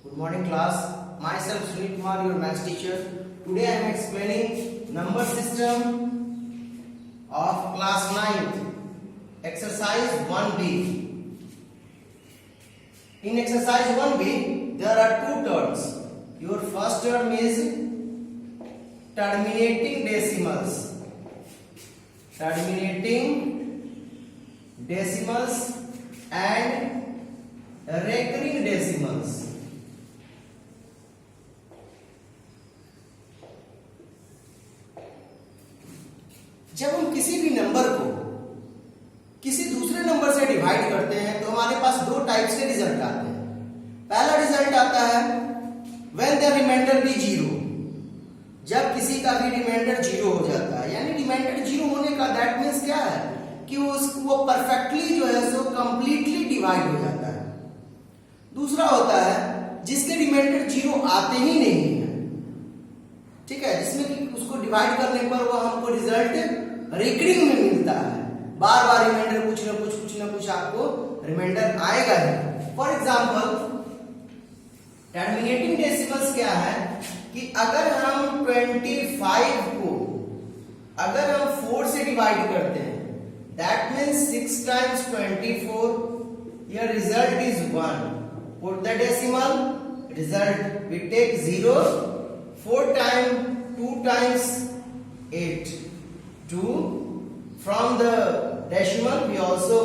Good morning class. Myself Sunil Kumar, your maths teacher. Today I am explaining number system of class 9th. Exercise 1B. In exercise 1B, there are two terms. Your first term is terminating decimals. Terminating decimals and recurring decimals. जब हम किसी भी number को किसी दूसरे number से divide करते हैं तो हमारे पास दो टाइप्स के रिजल्ट आते हैं। पहला रिजल्ट आता है when the reminder be zero, जब किसी का भी रिमाइंडर जीरो हो जाता है, यानी रिमाइंडर जीरो होने का दैट मीन्स क्या है कि वो परफेक्टली जो है सो कंप्लीटली डिवाइड हो जाता है। दूसरा होता है जिसके रिमाइंडर जीरो आते ही नहीं है, ठीक है, जिसमें कि उसको डिवाइड करने पर वो हमको रिजल्ट रिकरिंग में मिलता है। बार बार रिमाइंडर कुछ ना कुछ आपको रिमाइंडर आएगा ही। फॉर एग्जाम्पल टर्मिनेटिंग डेसिमल्स क्या है कि अगर हम 25 को अगर हम 4 से डिवाइड करते हैं, that means 6 times 24, your result is 1. Put the decimal, result we take 0. 4 times 2 times 8 2. From the decimal we also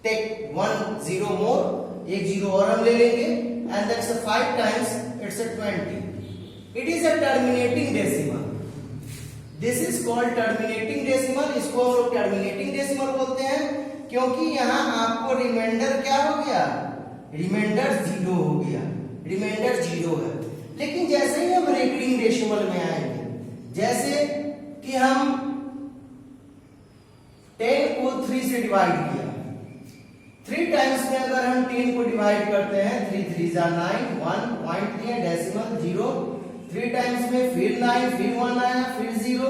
take 1 0 more, एक 0 और हम ले लेंगे, and that's a 5 times it's a 20. It is a terminating decimal. This is called terminating decimal. इसको हम लोग terminating decimal बोलते हैं क्योंकि यहाँ आपको रिमाइंडर क्या हो गया, रिमाइंडर 0 हो गया, रिमाइंडर 0 है। लेकिन जैसे ही हम रेकरिंग डेसिमल में आएंगे, जैसे कि हम 10 को 3 से डिवाइड किया, 3 टाइम्स में अगर हम 10 को डिवाइड करते हैं, 3 3 जा 9, 1.3 है डेसिमल 0, 3 टाइम्स में फिर 9, फिर 1 आया, फिर 0,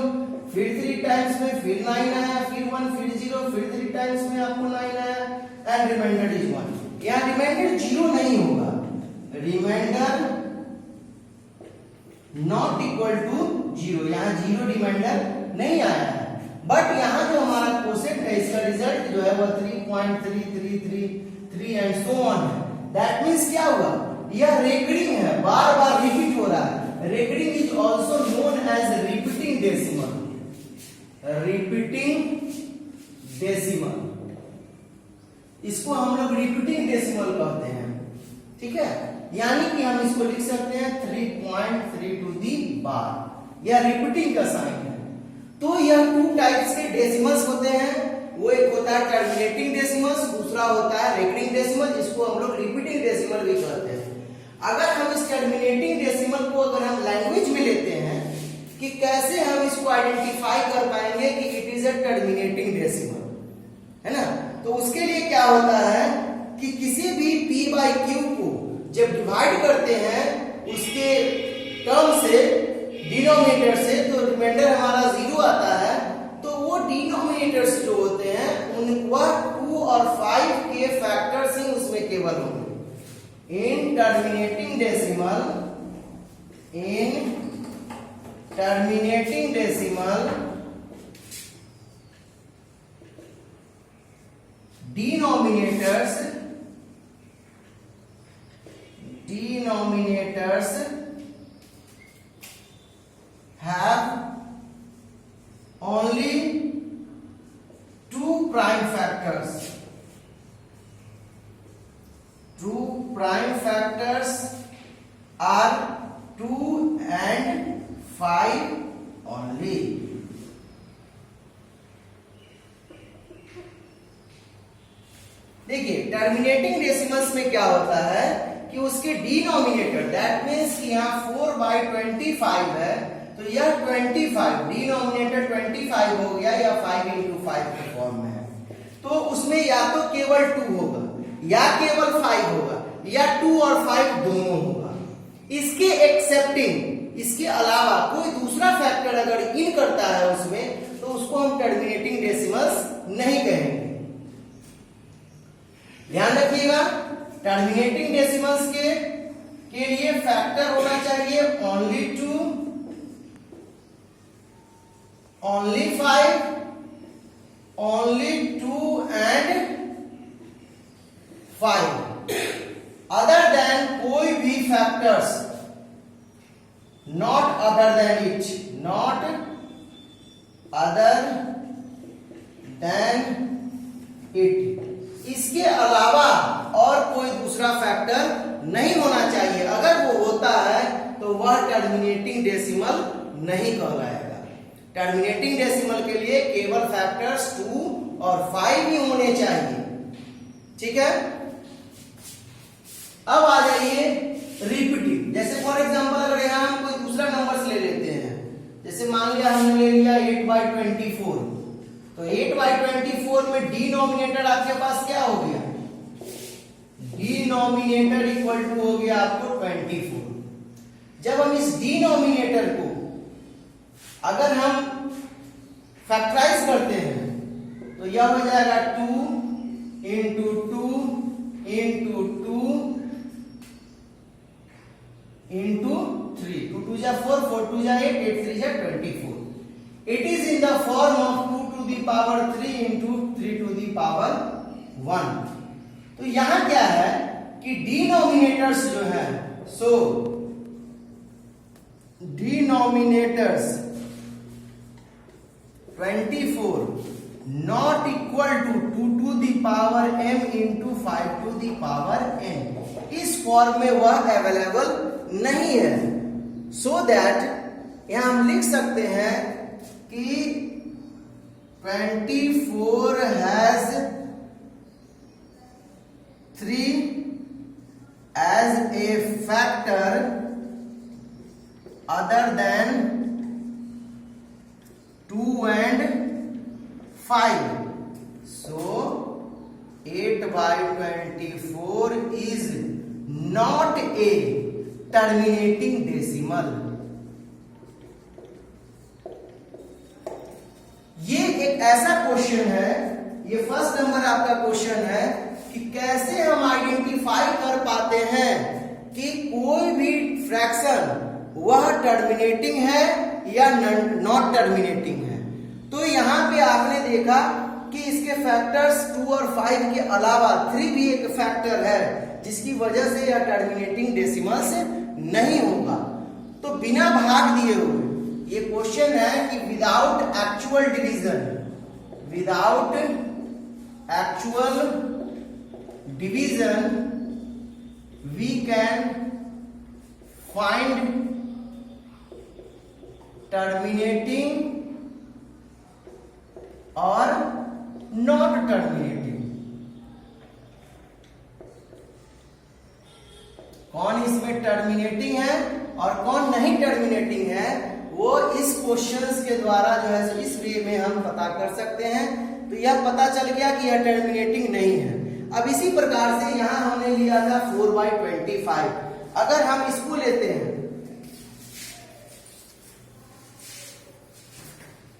फिर 3 टाइम्स में फिर 9 आया, फिर 1, फिर 0, फिर 3 टाइम्स में आपको 9 आया, एंड रिमाइंडर इज 1। यहाँ रिमाइंडर 0 नहीं होगा, रिमाइंडर नॉट इक्वल टू 0, यहाँ 0 रिमाइंडर नहीं आया है। बट यहाँ जो हमारा क्वोशेंट है, इसका रिजल्ट जो है वह 3.3333 एंड सो ऑन है। दैट मीन्स क्या हुआ, यह रेकरिंग है, बार बार रिपीट हो रहा है। Recurring is also known as repeating decimal, repeating decimal, इसको हम लोग रिपीटिंग डेसिमल कहते हैं, ठीक है। यानी कि हम इसको लिख सकते हैं 3.3 टू दी बार, यह रिपीटिंग का साइन है। तो यह 2 टाइप्स के डेसिमल्स होते हैं, वो एक होता है टर्मिनेटिंग डेसिमल्स, दूसरा होता है रेकरिंग डेसिमल, जिसको हम लोग रिपीटिंग डेसिमल भी कहते हैं। अगर हम इस टर्मिनेटिंग डेसिमल को अगर हम लैंग्वेज में लेते हैं कि कैसे हम इसको आइडेंटिफाई कर पाएंगे कि it is a terminating decimal, है ना, तो उसके लिए क्या होता है कि किसी भी p/q को जब डिवाइड करते हैं उसके टर्म से, डिनोमिनेटर से, तो रिमाइंडर हमारा 0 आता है, तो वो डिनोमिनेटर्स जो होते हैं उनका 2 और 5 के फैक्टर्स ही उसमें केवल होंगे। In terminating decimal denominators have only 2 prime factors. 2 prime factors are 2 and 5 only. देखिए टर्मिनेटिंग डेसिमल्स में क्या होता है कि उसके डिनोमिनेटर, दैट मीन्स कि यहाँ 4/25 है, तो यह 25 डिनोमिनेटर 25 हो गया या 5 into 5 के फॉर्म में है, तो उसमें या तो केवल 2 होगा या केवल 5 होगा या 2 और 5 दोनों होगा। इसके एक्सेप्टिंग, इसके अलावा कोई दूसरा फैक्टर अगर इन करता है उसमें, तो उसको हम टर्मिनेटिंग डेसिमल्स नहीं कहेंगे। ध्यान रखिएगा, टर्मिनेटिंग डेसिमल्स के के लिए फैक्टर होना चाहिए only 2, only 5, only 2 and 5 other than कोई भी factors not other than it, not other than it, इसके अलावा और कोई दूसरा फैक्टर नहीं होना चाहिए। अगर वो होता है तो वह टर्मिनेटिंग डेसिमल नहीं कहलाएगा। टर्मिनेटिंग डेसिमल के लिए केवल फैक्टर्स 2 और 5 ही होने चाहिए। ठीक है, अब आ जाइए रिपीटिंग। जैसे फॉर एग्जांपल अगर यहां हम कोई दूसरा नंबर्स ले लेते हैं, जैसे मान लिया हमने ले लिया 8/24, तो 8/24 में डिनोमिनेटर आपके पास क्या हो गया, डिनोमिनेटर इक्वल टू हो गया आपको 24। जब हम इस डिनोमिनेटर को अगर हम फैक्टराइज करते हैं तो यह हो जाएगा 2 इंटू 2 इंटू 2 इंटू 3, 2 2 जा 4, 4 2 जा 8, 8 3 जा 24। It is in the form of 2 to the power 3 into 3 to the power 1। तो यहां क्या है कि डिनोमिनेटर्स जो है, so denominators 24 not equal to 2 to the power m into 5 to the power n, इस फॉर्म में वह अवेलेबल नहीं है। सो दैट यहां हम लिख सकते हैं कि 24 has 3 as a factor other than 2 and 5, so 8/24 is not a terminating decimal। ये एक ऐसा क्वेश्चन है, ये फर्स्ट नंबर आपका क्वेश्चन है कि कैसे हम आइडेंटिफाई कर पाते हैं कि कोई भी फ्रैक्शन वह टर्मिनेटिंग है या नॉट टर्मिनेटिंग है। तो यहां पे आपने देखा कि इसके फैक्टर्स 2 और 5 के अलावा 3 भी एक फैक्टर है, जिसकी वजह से यह टर्मिनेटिंग डेसिमल से नहीं होगा। तो बिना भाग दिए हुए ये क्वेश्चन है कि without actual division, without actual division we can find terminating और नॉट टर्मिनेटिंग। कौन इसमें टर्मिनेटिंग है और कौन नहीं टर्मिनेटिंग है, वो इस क्वेश्चंस के द्वारा जो है इस वे में हम पता कर सकते हैं। तो यह पता चल गया कि यह टर्मिनेटिंग नहीं है। अब इसी प्रकार से यहां हमने लिया था 4/25। अगर हम इसको लेते हैं,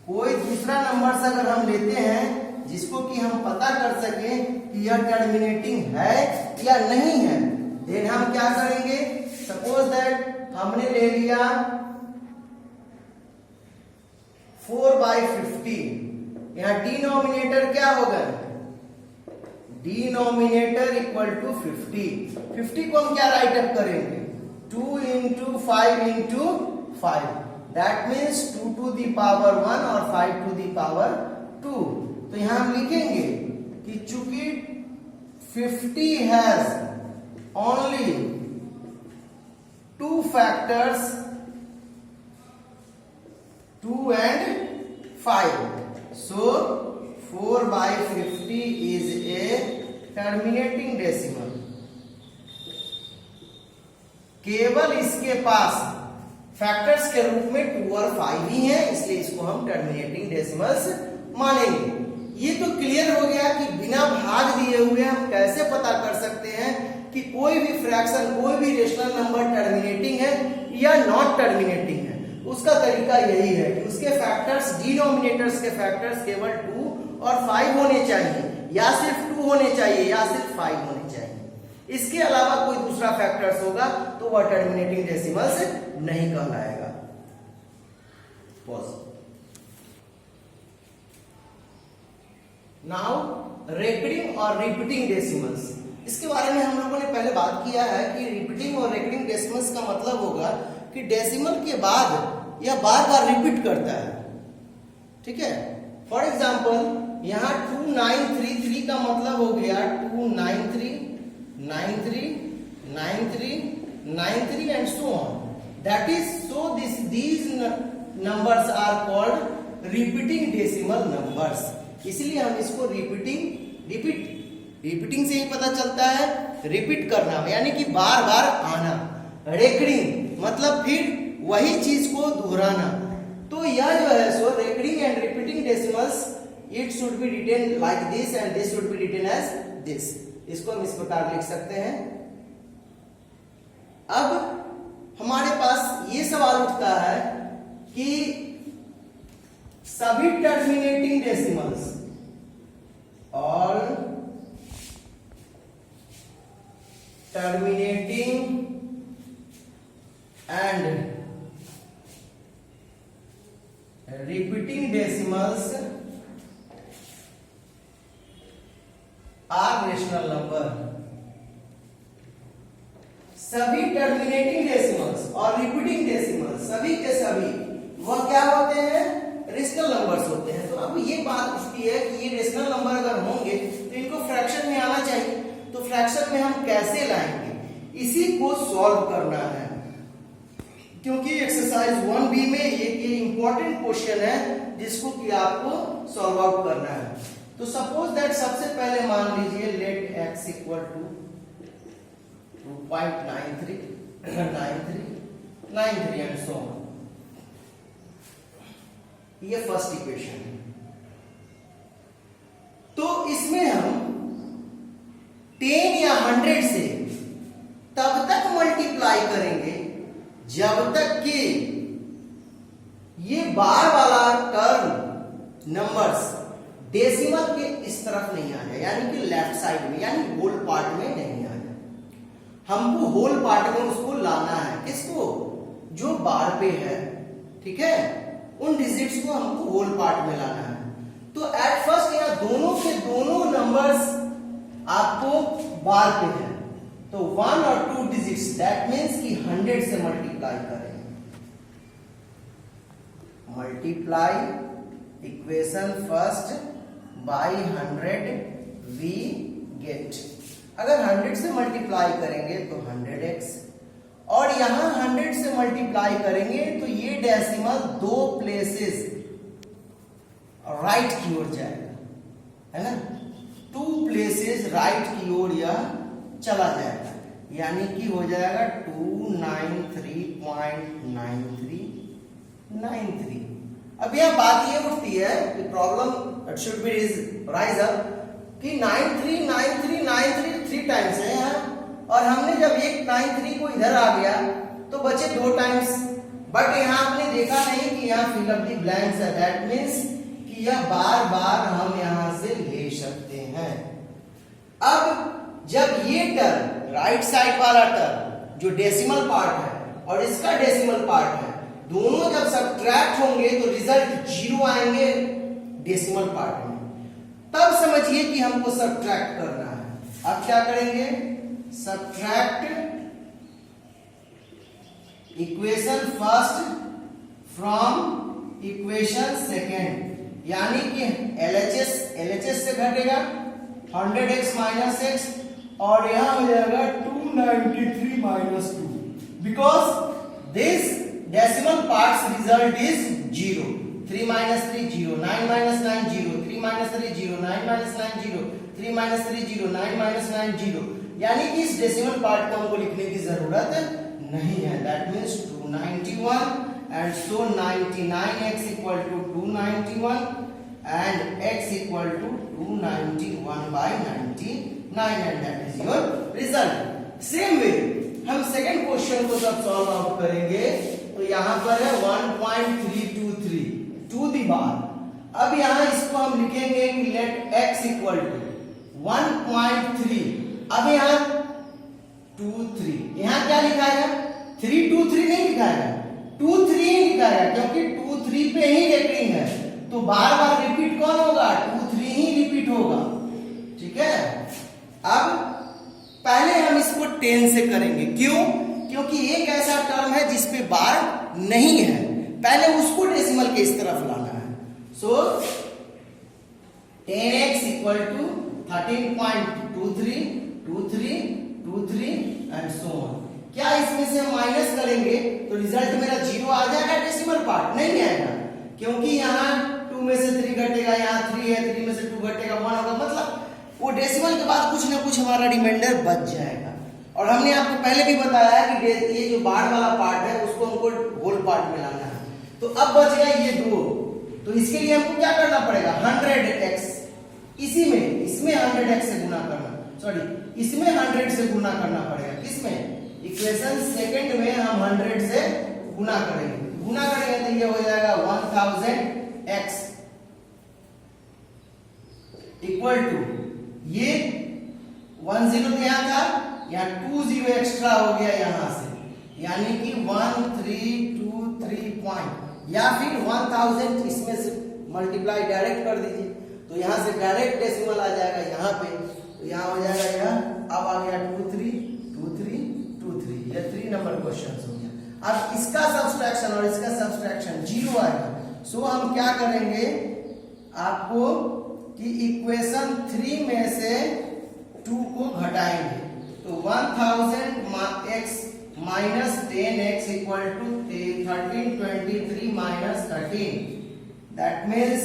कोई दूसरा नंबर से अगर हम लेते हैं जिसको कि हम पता कर सकें कि यह टर्मिनेटिंग है या नहीं है, देन हम क्या करेंगे, सपोज दैट हमने ले लिया 4/15। यहां डिनोमिनेटर क्या होगा, डिनोमिनेटर इक्वल टू 50। 50 को हम क्या राइट अप करेंगे, 2 into 5 into 5, that means 2 to the power 1 और 5 to the power 2। तो यहां हम लिखेंगे कि चूंकि 50 has only 2 factors 2 and 5, so 4/50 is a terminating decimal। केवल इसके पास फैक्टर्स के रूप में 2 और 5 ही हैं, इसलिए इसको हम टर्मिनेटिंग डेसिमल्स मानेंगे। ये तो क्लियर हो गया कि बिना भाग दिए हुए हम कैसे पता कर सकते हैं कि कोई भी फ्रैक्शन, कोई भी रेशनल नंबर टर्मिनेटिंग है या नॉट टर्मिनेटिंग है। उसका तरीका यही है कि उसके फैक्टर्स, डिनोमिनेटर्स के फैक्टर्स केवल 2 और 5 होने चाहिए, या सिर्फ 2 होने चाहिए या सिर्फ 5 होने चाहिए। इसके अलावा कोई दूसरा फैक्टर्स होगा तो वह टर्मिनेटिंग डेसिमल्स नहीं कहलाएगा। पॉज। नाउ रेकरिंग और रिपीटिंग डेसिमल्स, इसके बारे में हम लोगों ने पहले बात किया है कि रिपीटिंग और रेकरिंग डेसिमल्स का मतलब होगा कि डेसिमल के बाद यह बार बार रिपीट करता है, ठीक है। फॉर एग्जाम्पल यहाँ 2933 का मतलब हो गया 293 93 93 93 and so on, that is so these numbers are called repeating decimal numbers। इसलिए हम इसको रिपीटिंग से ही पता चलता है, रिपीट करना यानी कि बार बार आना। रेकरिंग मतलब फिर वही चीज को दोहराना। तो यह जो है so recurring and repeating decimals, it should be written like this and this should be written as this. इसको हम इस प्रकार लिख सकते हैं। अब हमारे पास ये सवाल उठता है कि सभी टर्मिनेटिंग डेसिमल्स और terminating and repeating decimals are rational number. सभी टर्मिनेटिंग डेसिमल्स और रिपीटिंग डेसिमल्स सभी के सभी वह क्या होते हैं? रेशनल नंबर्स होते हैं। तो अब ये बात उठती है कि ये रेशनल नंबर अगर होंगे तो इनको फ्रैक्शन में आना चाहिए। तो फ्रैक्शन में हम कैसे लाएंगे, इसी को सॉल्व करना है, क्योंकि एक्सरसाइज 1B में एक इंपॉर्टेंट क्वेश्चन है जिसको कि आपको सॉल्व आउट करना है। तो सपोज दैट सबसे पहले मान लीजिए let x equal to 2.93 93 and so on. ये फर्स्ट इक्वेशन है। तो इसमें हम 10 या 100 से तब तक मल्टीप्लाई करेंगे जब तक कि ये बार वाला टर्म नंबर्स डेसिमल के इस तरफ नहीं आ जाए, यानी कि लेफ्ट साइड में, यानी होल पार्ट में नहीं आ जाए। हमको होल पार्ट में उसको लाना है। किसको? जो बार पे है, ठीक है, उन डिजिट्स को हमको होल पार्ट में लाना है। तो एट फर्स्ट यहाँ दोनों के दोनों नंबर्स आपको बार पे है, तो 1 और 2 डिजिट्स, दैट मीन्स कि 100 से मल्टीप्लाई करेंगे। Multiply equation first by 100 we get. अगर 100 से मल्टीप्लाई करेंगे तो 100x, और यहां 100 से मल्टीप्लाई करेंगे तो ये डेसिमल 2 प्लेसेस राइट की ओर जाएगा, है ना। 2 प्लेसेस राइट की ओर यह चला जाएगा, यानी कि हो जाएगा 293.9393। अब यह बात ये उठती है कि problem it should B rise up कि 93 3 टाइम्स है यहाँ, और हमने जब एक 93 को इधर आ गया तो बचे 2 टाइम्स, बट यहाँ आपने देखा नहीं कि यहाँ फिल अप द ब्लैंक्स है। दैट मीन्स कि यह बार बार हम यहाँ से ले सकते हैं। अब जब ये टर्म राइट साइड वाला टर्म जो डेसिमल पार्ट है और इसका डेसिमल पार्ट है, दोनों जब सब्ट्रैक्ट होंगे तो रिजल्ट 0 आएंगे डेसिमल पार्ट में। तब समझिए कि हमको सब्ट्रैक्ट करना है। अब क्या करेंगे? Subtract equation first from equation second, यानी कि LHS से घटेगा 100x माइनस x, और यहां हो जाएगा 293 minus 2, because this decimal parts result is 0। 3 minus 3 0, 9 minus 9 0, 3 minus 3 0, 9 minus 9 0, 3 minus 3 0, 9 minus 9 0, यानी कि इस डेसिमल पार्ट को हमको लिखने की जरूरत नहीं है। That means 291 and so 99x equal to 291 and x equal to 291/99 and that is your result. Same way हम सेकंड क्वेश्चन को जब सॉल्व आउट करेंगे तो यहां पर है 1.323 टू दी बार। अब यहां इसको हम लिखेंगे कि लेट x इक्वल टू 1.3। अब यहां 2 3। यहाँ क्या लिखाएगा? 3 2 3 नहीं लिखाएगा, 2 3 ही लिखाएगा, क्योंकि 2 3 पे ही रेकरिंग है, तो बार बार रिपीट कौन होगा? 2 3 ही रिपीट होगा। ठीक है, अब पहले हम इसको 10 से करेंगे। क्यों? क्योंकि एक ऐसा टर्म है जिसपे बार नहीं है, पहले उसको डेसिमल के इस तरफ लाना है। So 10x equal to 13.23 23 23 and so on. क्या इसमें से हम माइनस करेंगे तो रिजल्ट मेरा 0 आ जाएगा? डेसिमल पार्ट नहीं आएगा, क्योंकि यहाँ 2 में से 3 घटेगा, यहाँ 3 है, 3 में से 2 घटेगा, 1 होगा, मतलब वो डेसिमल के बाद कुछ ना कुछ हमारा रिमाइंडर बच जाएगा। और हमने आपको पहले भी बताया है कि ये जो बार वाला पार्ट है उसको हमको होल पार्ट में लाना है। तो अब बच गया ये 2, तो इसके लिए हमको क्या करना पड़ेगा? 100x इसमें 100x से गुना करना, सॉरी इसमें 100 से गुना करना पड़ेगा। किसमें? इक्वेशन सेकंड में हम 100 से गुना करेंगे तो ये हो जाएगा 1000x इक्वल टू ये 10 तो यहाँ था, यहाँ 20 एक्स्ट्रा हो गया यहाँ से, यानी कि 1323 पॉइंट, या फिर 1000 इसमें से मल्टीप्लाई डायरेक्ट कर दीजिए, तो यहाँ से डायरेक्ट डेसिमल आ जाएगा यहाँ पे, तो यहाँ हो जाएगा यह, अब आ गया 232323, ये 3 नंबर क्वेश्चन हो गया। अब इसका सब्सट्रैक्शन और इसका सब्सट्रैक्शन 0 आएगा। सो हम क्या करेंगे आपको कि इक्वेशन 3 में से 2 को घटाएंगे, तो 1000x minus 10x equal to 1323 minus 13, that means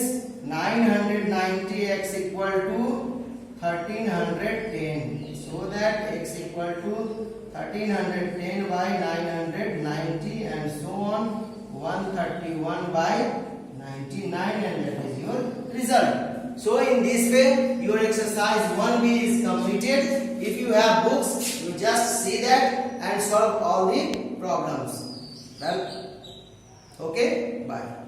990x equal to 1310, so that x equal to 1310 by 990 and so on 131 by 99, and that is your result. So in this way your exercise 1B is completed. If you have books, you just see that and solve all the problems. Well, okay, bye.